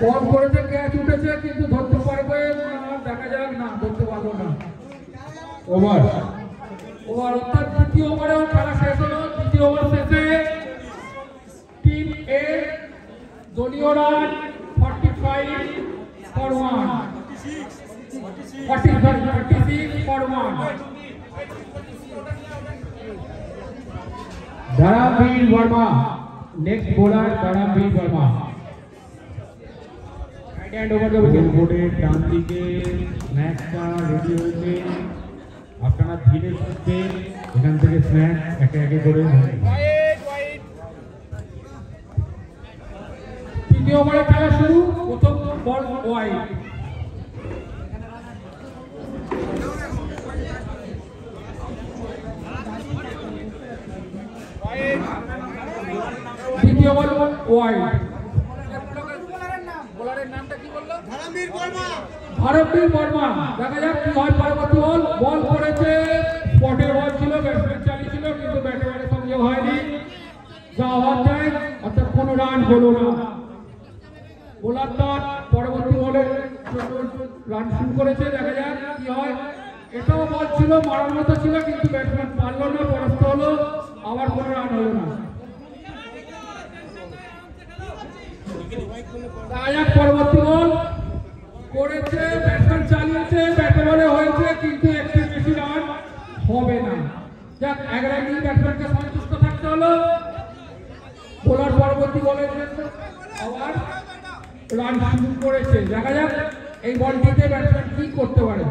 বল করেছে, ক্যাচ উঠেছে কিন্তু ধরতে পারবে না, দেখা যাক, না ধরতে পারলো না। ওভার অর্থাৎ দ্বিতীয় ওভারেও খেলা শেষ হলো। দ্বিতীয় ওভার শেষে টিম এ দলীয় run 45 for 1, 46 for 1। Dharamvir Verma next bowler Dharamvir Verma. Right hand over के विकेट बोर्डের ডান দিকে ম্যাচটা রেডি হয়েছে। আপনারা ধীরে সুস্থে এখান থেকে স্ন্যাচ একে একে করে তৃতীয় ওভারে খেলা শুরু। প্রথম বল ওয়াইড। দ্বিতীয় বল ওয়াইড। বোলারের নামটা কি বললো? ধর্মবীর বর্মা। দেখা যাক কি হয় পরবর্তী বল। বল করেছে, স্পটের বল ছিল, ব্যাটসম্যান চালিয়েছিল কিন্তু ব্যাটসম্যানের সঙ্গে হয়নি, যা হওয়ার চাই, অর্থাৎ কোনো রান হলো না। বোলার তার পরবর্তী বলে রান শুরু করেছে, দেখা যাক কি হয়। এটাও বল ছিল, মারার মতো ছিল কিন্তু ব্যাটসম্যান পারলো না, পরাস্ত হলো, আবার কোনো রান হলো না। পরবর্তী বল করেছে, ব্যাটসম্যান চালিয়েছে, ব্যাটে বলে হয়েছে কিন্তু একটি বেশি রান হবে না। যাক, 11 রানে ব্যাটসম্যানকে সন্তুষ্ট থাকতে হলো। বোলার পরবর্তী বলের জন্য আবার রান শুরু করেছে, দেখা যাক এই বলটিতে ব্যাটসম্যান কি করতে পারে।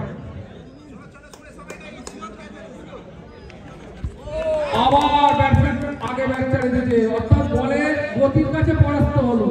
আবার ব্যাটসম্যান আগে ব্যাট চালিয়ে দিয়েছে, অর্থাৎ বলের গতির কাছে পরাস্ত হলো।